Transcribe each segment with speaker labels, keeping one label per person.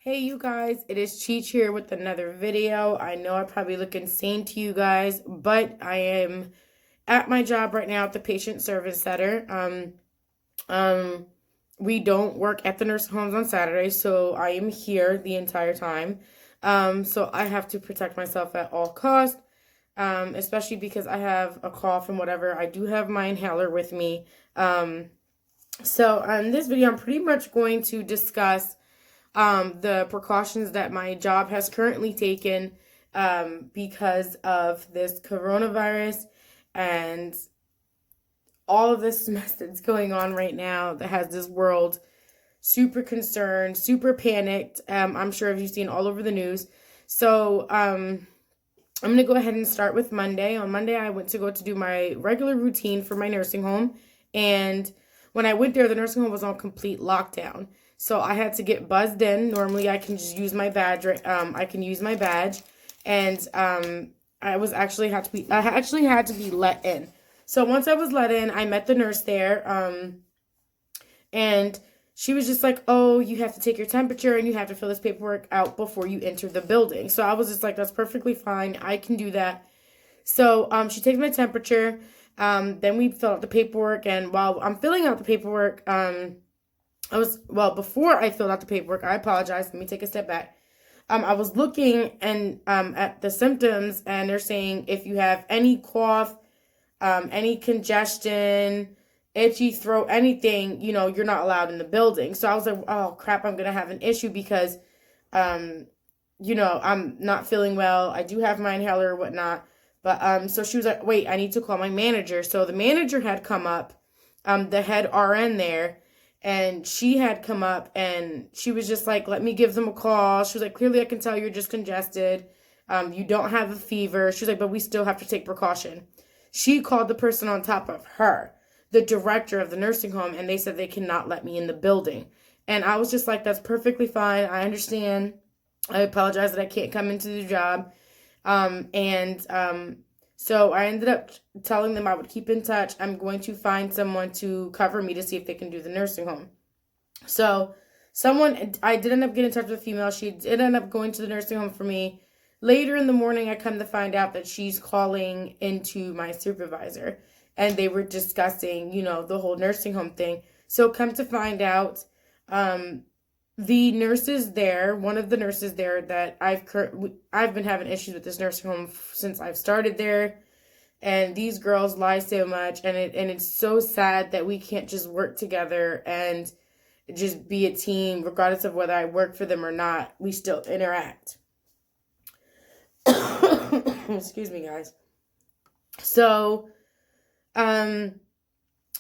Speaker 1: Hey you guys, it is Cheech here with another video. I know I probably look insane to you guys, but I am at my job right now at the patient service center. Um, we don't work at the nursing homes on Saturdays, so I am here the entire time. So I have to protect myself at all costs, especially because I have a cough and whatever. I do have my inhaler with me. So in this video, I'm pretty much going to discuss the precautions that my job has currently taken because of this coronavirus and all of this mess that's going on right now that has this world super concerned, super panicked. I'm sure you've seen all over the news. So I'm going to go ahead and start with Monday. On Monday, I went to go to do my regular routine for my nursing home. And when I went there, the nursing home was on complete lockdown. So I had to get buzzed in. Normally, I can just use my badge. I can use my badge, and I actually had to be let in. So once I was let in, I met the nurse there, and she was just like, "Oh, you have to take your temperature and you have to fill this paperwork out before you enter the building." So I was just like, "That's perfectly fine. I can do that." So she takes my temperature. Then we fill out the paperwork, and while I'm filling out the paperwork, before I filled out the paperwork, I apologize. Let me take a step back. I was looking and at the symptoms, and they're saying if you have any cough, any congestion, itchy throat, anything, you're not allowed in the building. So I was like, oh crap, I'm gonna have an issue because, I'm not feeling well. I do have my inhaler or whatnot. But so she was like, wait, I need to call my manager. So the manager had come up, the head RN there. And she had come up and she was just like, let me give them a call. She was like, clearly I can tell you're just congested. You don't have a fever. She was like, but we still have to take precaution. She called the person on top of her, the director of the nursing home, and they said they cannot let me in the building. And I was just like, that's perfectly fine. I understand. I apologize that I can't come into the job. So I ended up telling them I would keep in touch. I'm going to find someone to cover me to see if they can do the nursing home. So I did end up getting in touch with a female. She did end up going to the nursing home for me. Later in the morning, I come to find out that she's calling into my supervisor. And they were discussing, the whole nursing home thing. So come to find out, the nurses there, one of the nurses there that I've been having issues with this nursing home since I've started there, and these girls lie so much, and it's so sad that we can't just work together and just be a team, regardless of whether I work for them or not. We still interact. Excuse me, guys. So,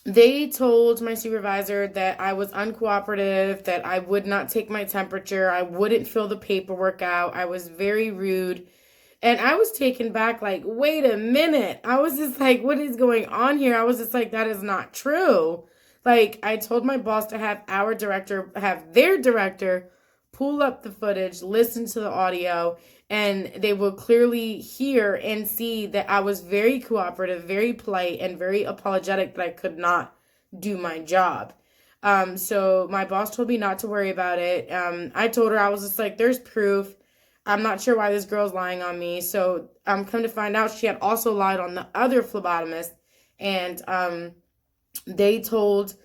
Speaker 1: they told my supervisor that I was uncooperative, that I would not take my temperature, I wouldn't fill the paperwork out. I was very rude. And I was taken back like, wait a minute. I was just like, what is going on here? I was just like, that is not true. Like, I told my boss to have their director pull up the footage, listen to the audio, and they will clearly hear and see that I was very cooperative, very polite, and very apologetic that I could not do my job. So my boss told me not to worry about it. I told her, I was just like, there's proof. I'm not sure why this girl's lying on me. So come to find out, she had also lied on the other phlebotomist, and they told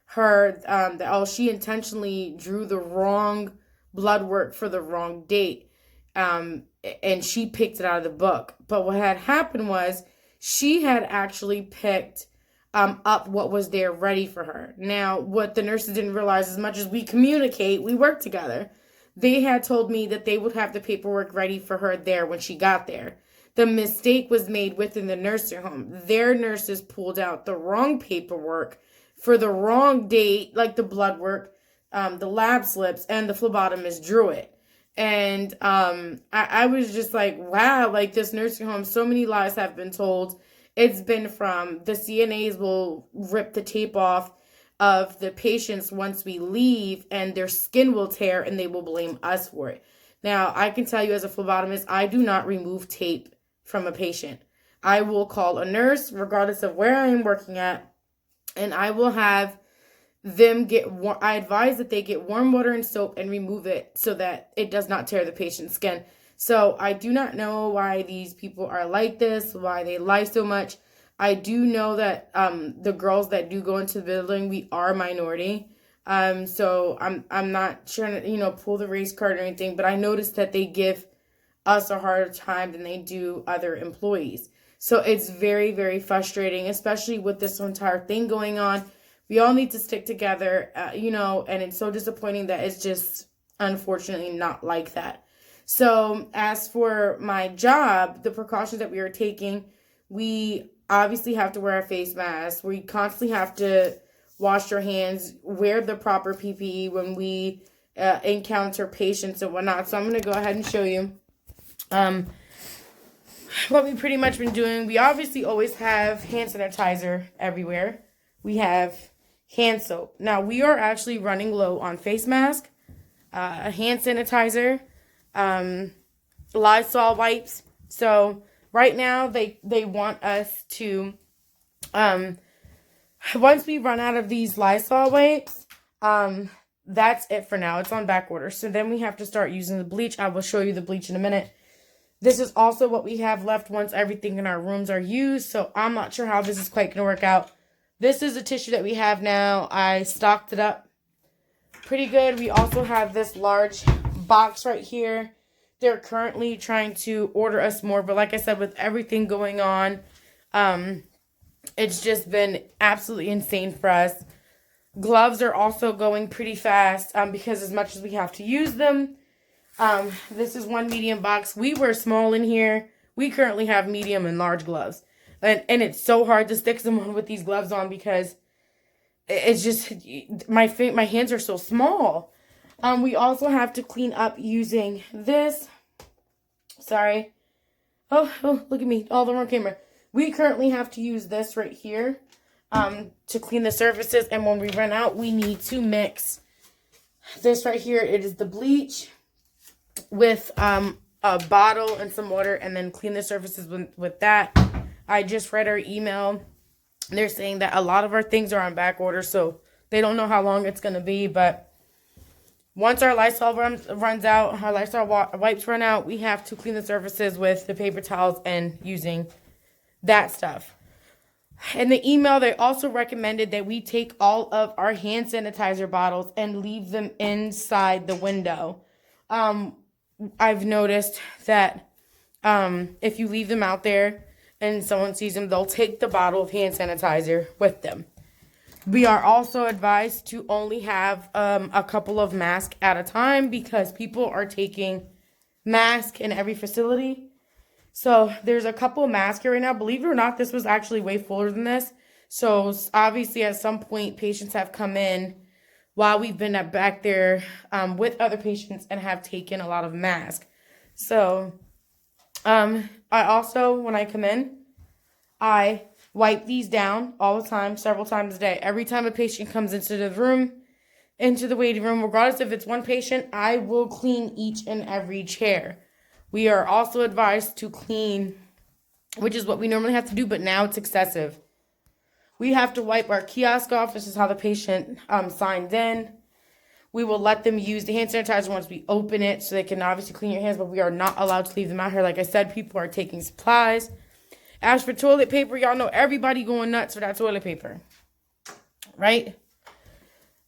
Speaker 1: her that she intentionally drew the wrong blood work for the wrong date. And she picked it out of the book. But what had happened was she had actually picked up what was there ready for her. Now, what the nurses didn't realize, as much as we communicate, we work together. They had told me that they would have the paperwork ready for her there when she got there. The mistake was made within the nursing home. Their nurses pulled out the wrong paperwork for the wrong date, like the blood work, the lab slips, and the phlebotomist drew it. And I was just like, wow, like this nursing home, so many lies have been told. It's been from the CNAs will rip the tape off of the patients once we leave, and their skin will tear, and they will blame us for it. Now, I can tell you as a phlebotomist, I do not remove tape from a patient. I will call a nurse, regardless of where I am working at, and I will have I advise that they get warm water and soap and remove it so that it does not tear the patient's skin. So I do not know why these people are like this, why they lie so much. I do know that the girls that do go into the building, we are minority. So I'm not trying to, pull the race card or anything, but I noticed that they give us a harder time than they do other employees. So it's very, very frustrating, especially with this entire thing going on. We all need to stick together, and it's so disappointing that it's just unfortunately not like that. So as for my job, the precautions that we are taking, we obviously have to wear a face mask. We constantly have to wash our hands, wear the proper PPE when we encounter patients and whatnot. So I'm going to go ahead and show you what we've pretty much been doing. We obviously always have hand sanitizer everywhere. We have hand soap. Now, we are actually running low on face mask, hand sanitizer, Lysol wipes. So right now, they want us to, once we run out of these Lysol wipes, that's it for now. It's on back order. So then we have to start using the bleach. I will show you the bleach in a minute. This is also what we have left once everything in our rooms are used. So I'm not sure how this is quite going to work out. This is the tissue that we have now. I stocked it up pretty good. We also have this large box right here. They're currently trying to order us more. But like I said, with everything going on, it's just been absolutely insane for us. Gloves are also going pretty fast because as much as we have to use them. This is one medium box. We were small in here. We currently have medium and large gloves. And it's so hard to stick someone with these gloves on because it's just, my hands are so small. We also have to clean up using this. Sorry. Oh, look at me. All the wrong camera. We currently have to use this right here to clean the surfaces. And when we run out, we need to mix this right here. It is the bleach with a bottle and some water and then clean the surfaces with that. I just read our email. They're saying that a lot of our things are on back order, so they don't know how long it's going to be. But once our Lysol runs out, our Lysol wipes run out, we have to clean the surfaces with the paper towels and using that stuff. In the email, they also recommended that we take all of our hand sanitizer bottles and leave them inside the window. I've noticed that if you leave them out there and someone sees them, they'll take the bottle of hand sanitizer with them. We are also advised to only have a couple of masks at a time because people are taking masks in every facility. So there's a couple of masks here right now. Believe it or not, this was actually way fuller than this. So obviously at some point, patients have come in while we've been back there with other patients and have taken a lot of masks. So I also, when I come in, I wipe these down all the time, several times a day. Every time a patient comes into the room, into the waiting room, regardless if it's one patient, I will clean each and every chair. We are also advised to clean, which is what we normally have to do, but now it's excessive. We have to wipe our kiosk off. This is how the patient signs in. We will let them use the hand sanitizer once we open it so they can obviously clean your hands, but we are not allowed to leave them out here. Like I said, people are taking supplies. As for toilet paper, y'all know everybody going nuts for that toilet paper, right?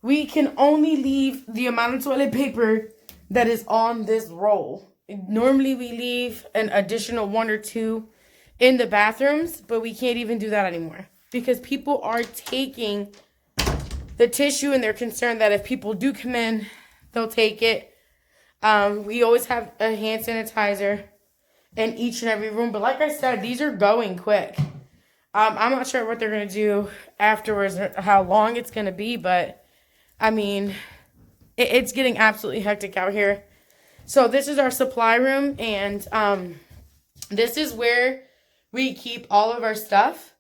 Speaker 1: We can only leave the amount of toilet paper that is on this roll. Normally, we leave an additional 1 or 2 in the bathrooms, but we can't even do that anymore because people are taking the tissue and they're concerned that if people do come in, they'll take it. We always have a hand sanitizer in each and every room. But like I said, these are going quick. I'm not sure what they're going to do afterwards or how long it's going to be. But, I mean, it's getting absolutely hectic out here. So this is our supply room. And this is where we keep all of our stuff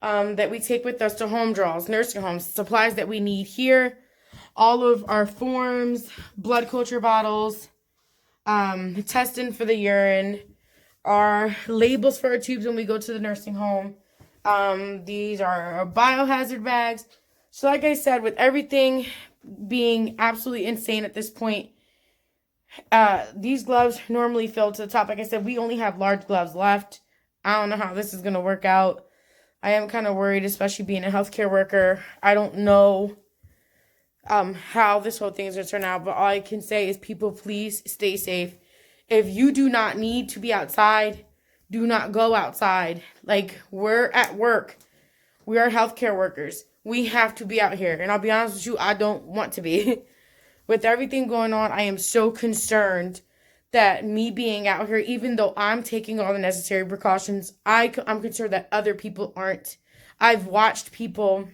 Speaker 1: that we take with us to home draws, nursing homes, supplies that we need here. All of our forms, blood culture bottles, testing for the urine, our labels for our tubes when we go to the nursing home. These are our biohazard bags. So like I said, with everything being absolutely insane at this point, these gloves normally fill to the top. Like I said, we only have large gloves left. I don't know how this is going to work out. I am kind of worried, especially being a healthcare worker. I don't know how this whole thing is going to turn out, but all I can say is, people, please stay safe. If you do not need to be outside, do not go outside. Like, we're at work. We are healthcare workers. We have to be out here. And I'll be honest with you, I don't want to be. With everything going on, I am so concerned that me being out here, even though I'm taking all the necessary precautions, I'm concerned that other people aren't. I've watched people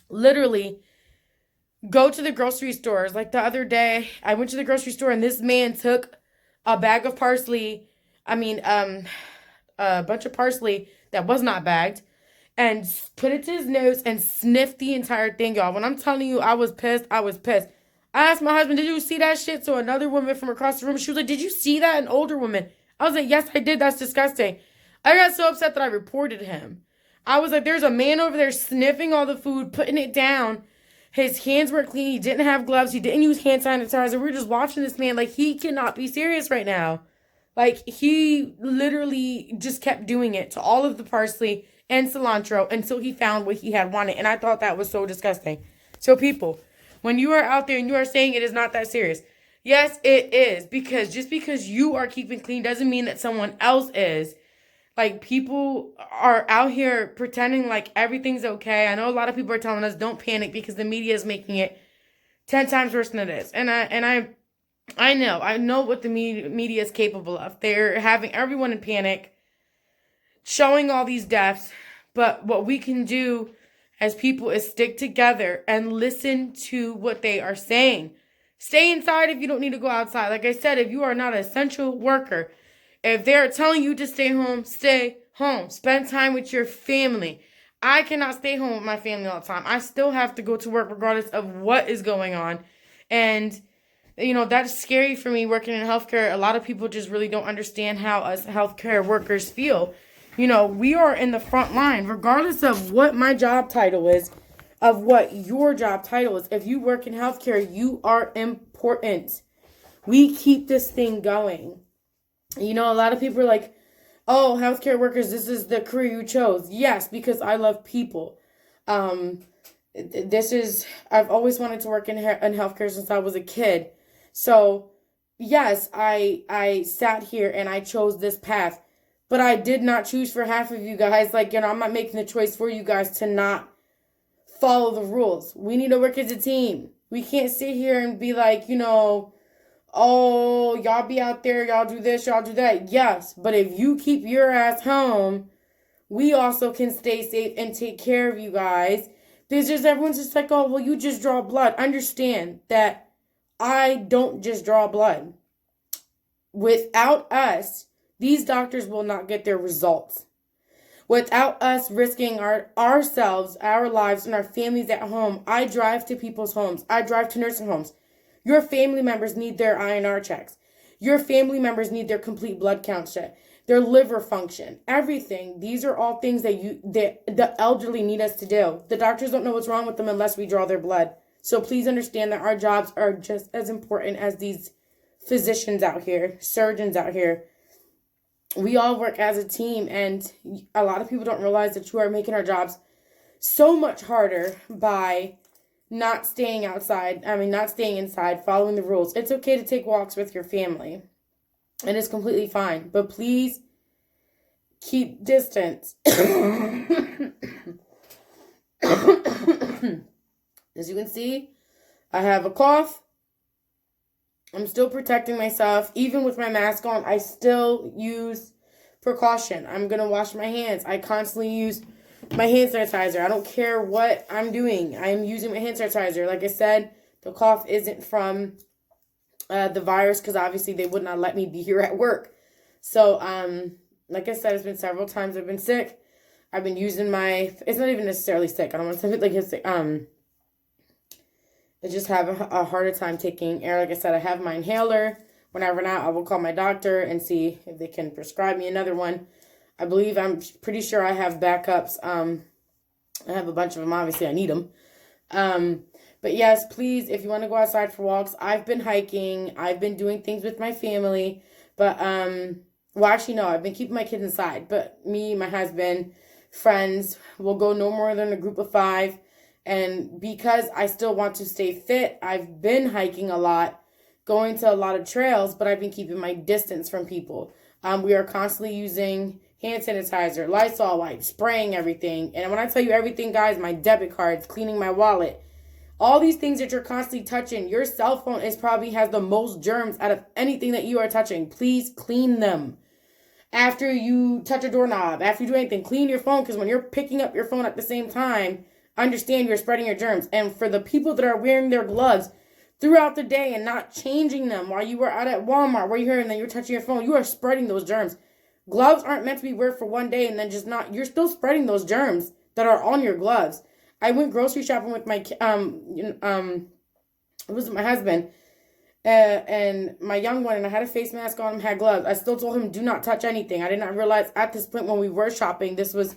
Speaker 1: literally go to the grocery stores. Like the other day, I went to the grocery store and this man took a bag of parsley, a bunch of parsley that was not bagged, and put it to his nose and sniffed the entire thing, y'all. When I'm telling you, I was pissed. I was pissed. I asked my husband, did you see that shit? So another woman from across the room, she was like, did you see that? An older woman. I was like, yes, I did. That's disgusting. I got so upset that I reported him. I was like, there's a man over there sniffing all the food, putting it down. His hands were clean. He didn't have gloves. He didn't use hand sanitizer. We were just watching this man. Like, he cannot be serious right now. Like, he literally just kept doing it to all of the parsley and cilantro until he found what he had wanted. And I thought that was so disgusting. So, people, when you are out there and you are saying it is not that serious, yes, it is. Because just because you are keeping clean doesn't mean that someone else is. Like, people are out here pretending like everything's okay. I know a lot of people are telling us don't panic because the media is making it 10 times worse than it is. And I know what the media is capable of. They're having everyone in panic, showing all these deaths. But what we can do as people is stick together and listen to what they are saying. Stay inside if you don't need to go outside. Like I said, if you are not an essential worker, if they're telling you to stay home, stay home. Spend time with your family. I cannot stay home with my family all the time. I still have to go to work regardless of what is going on. And, you know, that's scary for me working in healthcare. A lot of people just really don't understand how us healthcare workers feel. You know, we are in the front line, regardless of what my job title is, of what your job title is. If you work in healthcare, you are important. We keep this thing going. You know, a lot of people are like, oh, healthcare workers, this is the career you chose. Yes, because I love people. I've always wanted to work in healthcare since I was a kid. So, yes, I sat here and I chose this path. But I did not choose for half of you guys. Like, you know, I'm not making the choice for you guys to not follow the rules. We need to work as a team. We can't sit here and be like, you know, oh, y'all be out there, y'all do this, y'all do that. Yes, but if you keep your ass home, we also can stay safe and take care of you guys. Because just everyone's just like, oh, well, you just draw blood. Understand that I don't just draw blood. Without us, these doctors will not get their results. Without us risking ourselves, our lives, and our families at home, I drive to people's homes. I drive to nursing homes. Your family members need their INR checks. Your family members need their complete blood count check, their liver function, everything. These are all things that the elderly need us to do. The doctors don't know what's wrong with them unless we draw their blood. So please understand that our jobs are just as important as these physicians out here, surgeons out here. We all work as a team, and a lot of people don't realize that you are making our jobs so much harder by not staying inside, following the rules. It's okay to take walks with your family, and it's completely fine, but please keep distance. As you can see, I have a cough. I'm still protecting myself. Even with my mask on, I still use precaution. I'm going to wash my hands. I constantly use my hand sanitizer. I don't care what I'm doing. I'm using my hand sanitizer. Like I said, the cough isn't from the virus because obviously they would not let me be here at work. So, like I said, it's been several times I've been sick. I've been using it's not even necessarily sick. I don't want to say it like it's sick. I just have a harder time taking air. Like I said, I have my inhaler. When I run out, I will call my doctor and see if they can prescribe me another one. I'm pretty sure I have backups. I have a bunch of them. Obviously, I need them. But yes, please, if you want to go outside for walks, I've been hiking, I've been doing things with my family, but well, actually no, I've been keeping my kids inside. But me, my husband, friends will go no more than a group of 5. And because I still want to stay fit, I've been hiking a lot, going to a lot of trails, but I've been keeping my distance from people. We are constantly using hand sanitizer, Lysol wipes, spraying everything. And when I tell you everything, guys, my debit cards, cleaning my wallet, all these things that you're constantly touching, your cell phone is probably has the most germs out of anything that you are touching. Please clean them. After you touch a doorknob, after you do anything, clean your phone, because when you're picking up your phone at the same time, understand you're spreading your germs. And for the people that are wearing their gloves throughout the day and not changing them while you were out at Walmart, where you're here and then you're touching your phone, you are spreading those germs. Gloves aren't meant to be worn for one day and then just not. You're still spreading those germs that are on your gloves. I went grocery shopping with my it was my husband and my young one, and I had a face mask on him, had gloves. I still told him do not touch anything. I did not realize at this point when we were shopping, this was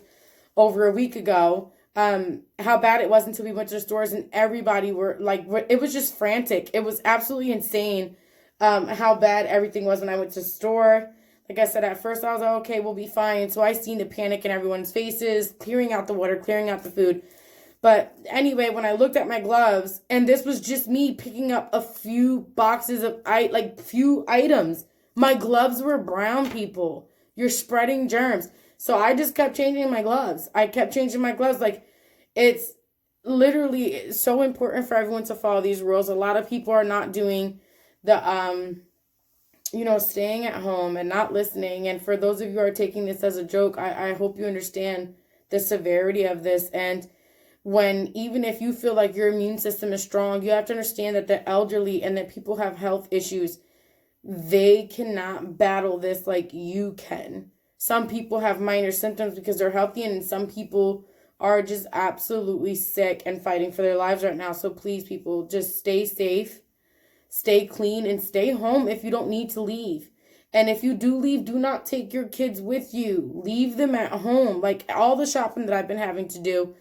Speaker 1: over a week ago, how bad it was until we went to the stores and everybody were like, it was just frantic. It was absolutely insane how bad everything was when I went to the store. Like I said, at first I was like, okay, we'll be fine. So I seen the panic in everyone's faces, clearing out the water, clearing out the food. But anyway, when I looked at my gloves, and this was just me picking up a few boxes of, few items. My gloves were brown, people. You're spreading germs. So I just kept changing my gloves. Like, it's literally so important for everyone to follow these rules. A lot of people are not doing the, staying at home and not listening. And for those of you who are taking this as a joke, I hope you understand the severity of this. And even if you feel like your immune system is strong, you have to understand that the elderly and that people have health issues, they cannot battle this like you can. Some people have minor symptoms because they're healthy, and some people are just absolutely sick and fighting for their lives right now. So please, people, just stay safe, stay clean, and stay home if you don't need to leave. And if you do leave, do not take your kids with you. Leave them at home. Like all the shopping that I've been having to do,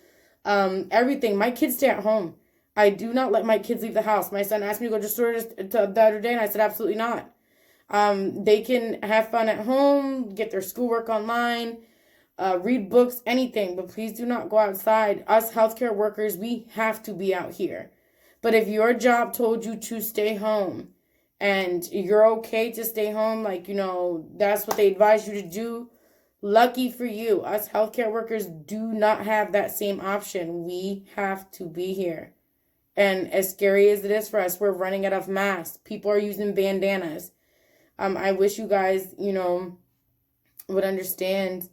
Speaker 1: everything. My kids stay at home. I do not let my kids leave the house. My son asked me to go to the store the other day, and I said absolutely not. They can have fun at home, get their schoolwork online, read books, anything, but please do not go outside. Us healthcare workers, we have to be out here. But if your job told you to stay home and you're okay to stay home, that's what they advise you to do, lucky for you. Us healthcare workers do not have that same option. We have to be here. And as scary as it is for us, we're running out of masks. People are using bandanas. I wish you guys, would understand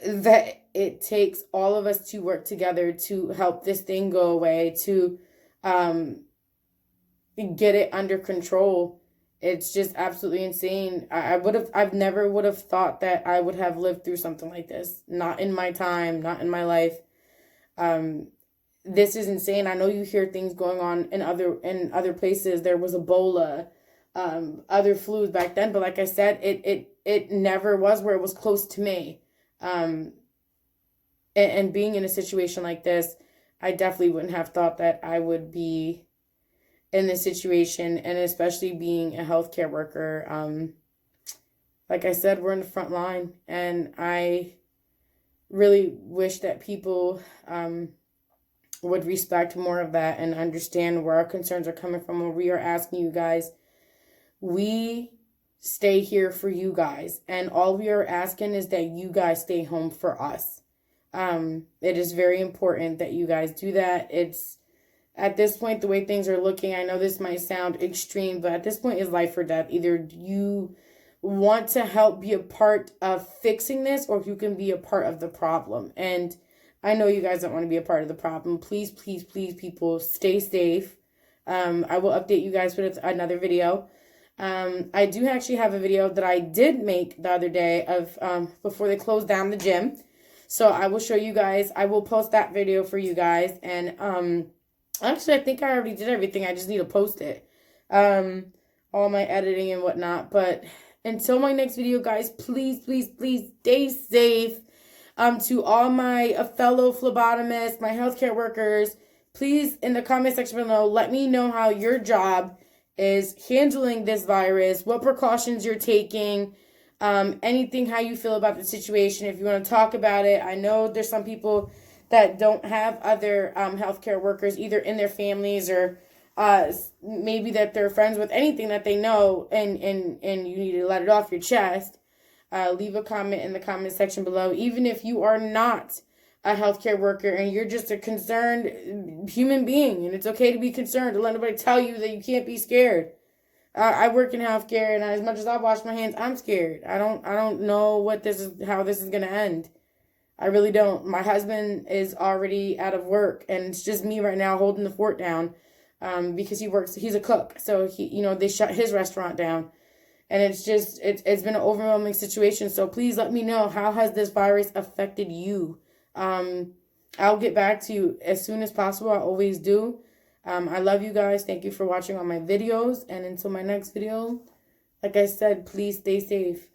Speaker 1: that it takes all of us to work together to help this thing go away, to get it under control. It's just absolutely insane. I've never would have thought that I would have lived through something like this. Not in my time, not in my life. This is insane. I know you hear things going on in other places. There was Ebola, other flus back then, but like I said, it never was where it was close to me. And being in a situation like this, I definitely wouldn't have thought that I would be in this situation, and especially being a healthcare worker. Like I said, we're in the front line, and I really wish that people would respect more of that and understand where our concerns are coming from when we are asking you guys. We stay here for you guys, and all we are asking is that you guys stay home for us. It is very important that you guys do that. It's at this point, the way things are looking, I know this might sound extreme, but at this point it's life or death. Either you want to help be a part of fixing this, or you can be a part of the problem. And I know you guys don't want to be a part of the problem. Please, please, please, people, stay safe. I will update you guys with another video. I do actually have a video that I did make the other day of before they closed down the gym. So I will show you guys. I will post that video for you guys. And actually, I think I already did everything. I just need to post it. All my editing and whatnot. But until my next video, guys, please, please, please stay safe. To all my fellow phlebotomists, my healthcare workers, please, in the comment section below, let me know how your job is handling this virus, what precautions you're taking, anything, how you feel about the situation. If you want to talk about it, I know there's some people that don't have other healthcare workers either in their families or maybe that they're friends with, anything that they know, and you need to let it off your chest. Leave a comment in the comment section below. Even if you are not a healthcare worker and you're just a concerned human being, and it's okay to be concerned. Don't let nobody tell you that you can't be scared. I work in healthcare, and as much as I wash my hands, I'm scared. I don't know how this is gonna end. I really don't. My husband is already out of work, and it's just me right now holding the fort down, because he's a cook, so they shut his restaurant down, and it's been an overwhelming situation. So please let me know, how has this virus affected you? I'll get back to you as soon as possible. I always do. I love you guys. Thank you for watching all my videos. And until my next video, like I said, please stay safe.